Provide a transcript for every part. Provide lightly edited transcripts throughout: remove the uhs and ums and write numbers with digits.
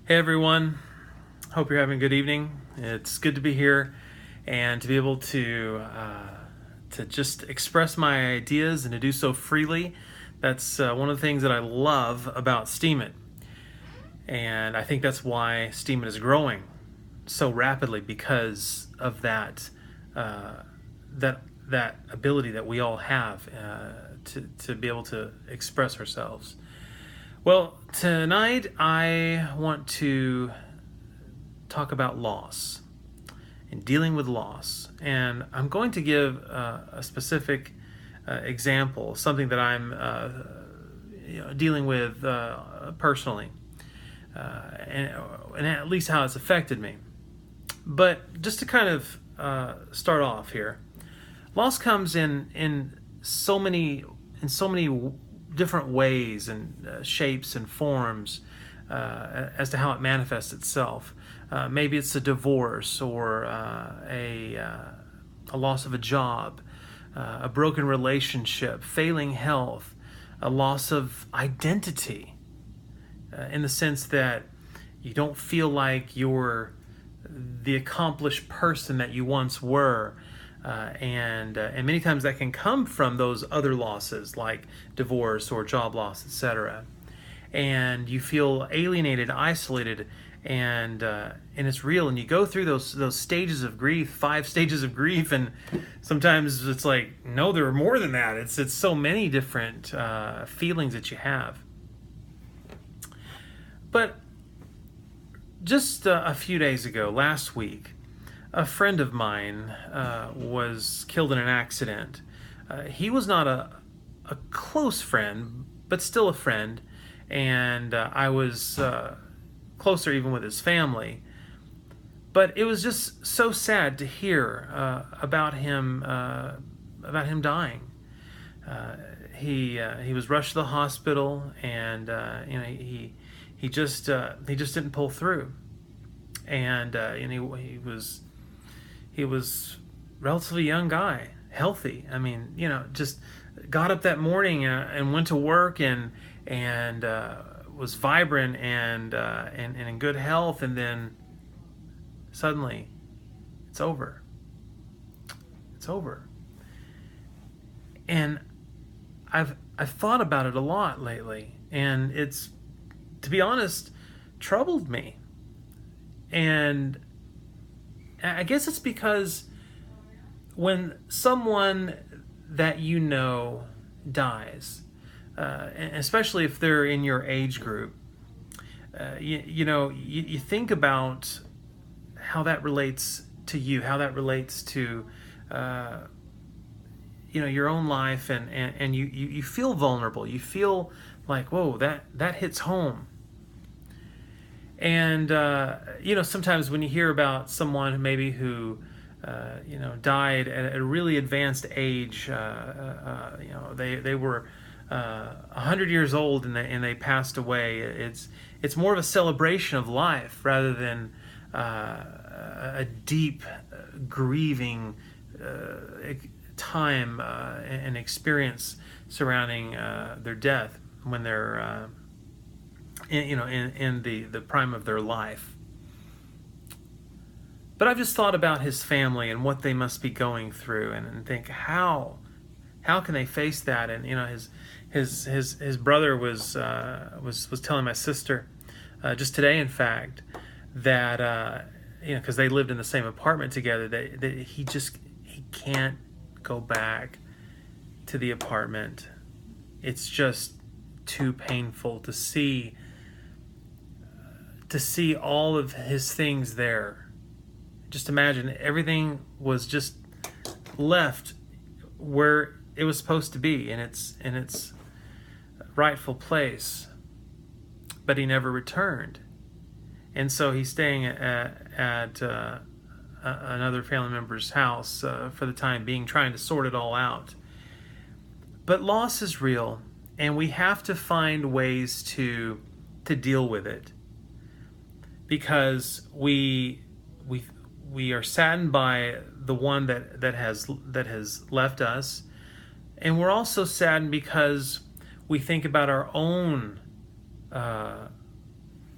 Hey everyone, hope you're having a good evening. It's good to be here and to be able to just express my ideas and to do so freely. That's one of the things that I love about Steemit, and I think that's why Steemit is growing so rapidly because of uh, that ability that we all have to be able to express ourselves. Well, tonight I want to talk about loss and dealing with loss. And I'm going to give a specific example, something that I'm dealing with personally, and at least how it's affected me. But just to kind of start off here, loss comes in so many different ways and shapes and forms as to how it manifests itself. Maybe it's a divorce or a loss of a job, a broken relationship, failing health, a loss of identity, in the sense that you don't feel like you're the accomplished person that you once were. And many times that can come from those other losses like divorce or job loss, etc. And you feel alienated, isolated, and it's real. And you go through those stages of grief, 5 stages of grief, and sometimes it's like, no, there are more than that. It's so many different feelings that you have. But just a few days ago, last week, a friend of mine was killed in an accident. He was not a close friend, but still a friend, and I was closer even with his family. But it was just so sad to hear about him dying. He was rushed to the hospital, and he just didn't pull through, and he was relatively young guy, healthy. I mean, just got up that morning and went to work and was vibrant and in good health, and then suddenly it's over. It's over. And I've thought about it a lot lately, and it's, to be honest, troubled me. And I guess it's because when someone that you know dies, especially if they're in your age group, you think about how that relates to you, how that relates to your own life, and you feel vulnerable. You feel like, whoa, that hits home. And sometimes when you hear about someone maybe who died at a really advanced age, they were 100 years old and they passed away. It's more of a celebration of life rather than a deep grieving time and experience surrounding their death when they're in the prime of their life. But I've just thought about his family and what they must be going through, and think how can they face that? And his brother was telling my sister just today, in fact, that because they lived in the same apartment together, that he can't go back to the apartment. It's just too painful to see all of his things there. Just imagine everything was just left where it was supposed to be in its rightful place, but he never returned, and so he's staying at another family member's house for the time being, trying to sort it all out. But loss is real, and we have to find ways to deal with it, because we are saddened by the one that has left us, and we're also saddened because we think about our own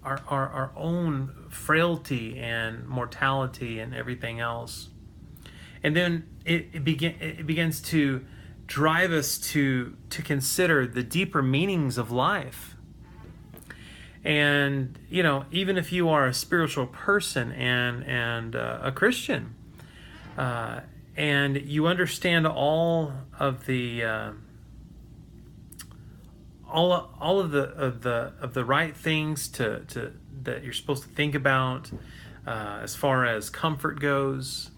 our own frailty and mortality and everything else. And then it begins to drive us to consider the deeper meanings of life. And even if you are a spiritual person and a Christian, and you understand all of the all of the right things to that you're supposed to think about as far as comfort goes,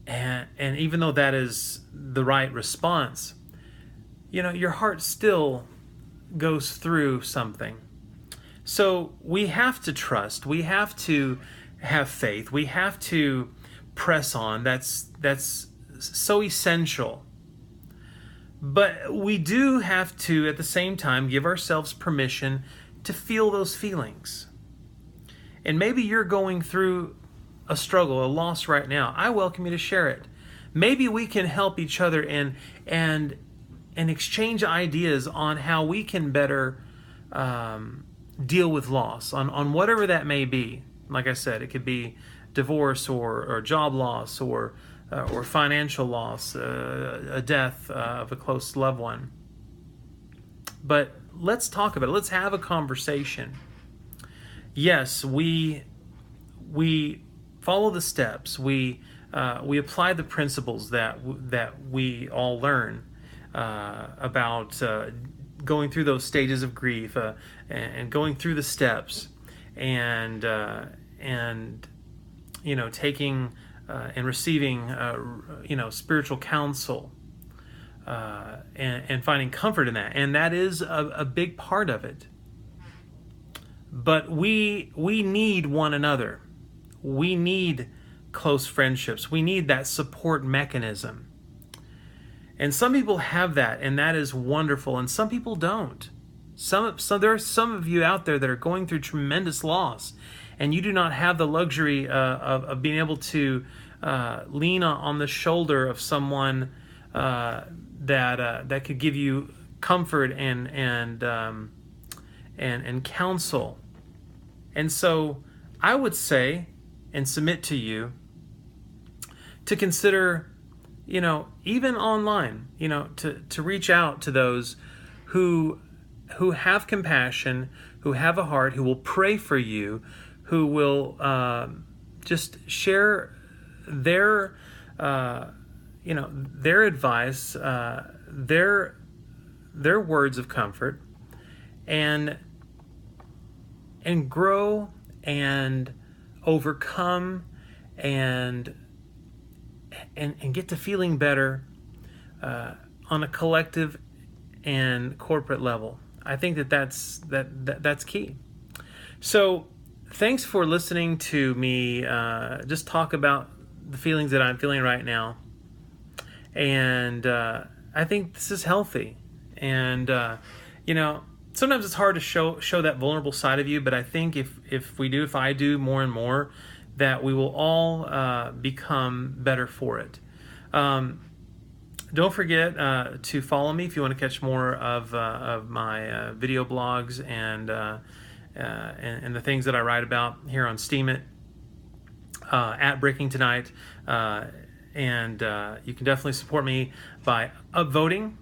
and even though that is the right response, your heart still goes through something. So we have to trust, we have to have faith, we have to press on. That's so essential. But we do have to, at the same time, give ourselves permission to feel those feelings. And maybe you're going through a struggle, a loss right now. I welcome you to share it. Maybe we can help each other and exchange ideas on how we can better deal with loss, on whatever that may be. Like I said, it could be divorce or job loss or financial loss, a death of a close loved one. But let's talk about it. Let's have a conversation. Yes, we follow the steps. We apply the principles that we all learn about going through those stages of grief and going through the steps and taking and receiving spiritual counsel and finding comfort in that, and that is a big part of it. But we need one another. We need close friendships. We need that support mechanism. And some people have that, and that is wonderful, and some people don't. There are some of you out there that are going through tremendous loss, and you do not have the luxury of being able to lean on the shoulder of someone that could give you comfort and counsel. And so I would say and submit to you to consider, even online, to reach out to those who have compassion, who have a heart, who will pray for you, who will just share their advice, their words of comfort, and grow and overcome and get to feeling better on a collective and corporate level. I think that's key. So thanks for listening to me just talk about the feelings that I'm feeling right now. And I think this is healthy. And sometimes it's hard to show that vulnerable side of you, but I think if I do more and more, that we will all become better for it. Don't forget to follow me if you want to catch more of my video blogs and the things that I write about here on Steemit at Breaking Tonight. And you can definitely support me by upvoting,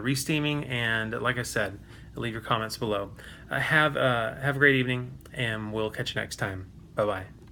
re-steaming, and like I said, leave your comments below. Have a great evening, and we'll catch you next time. Bye-bye.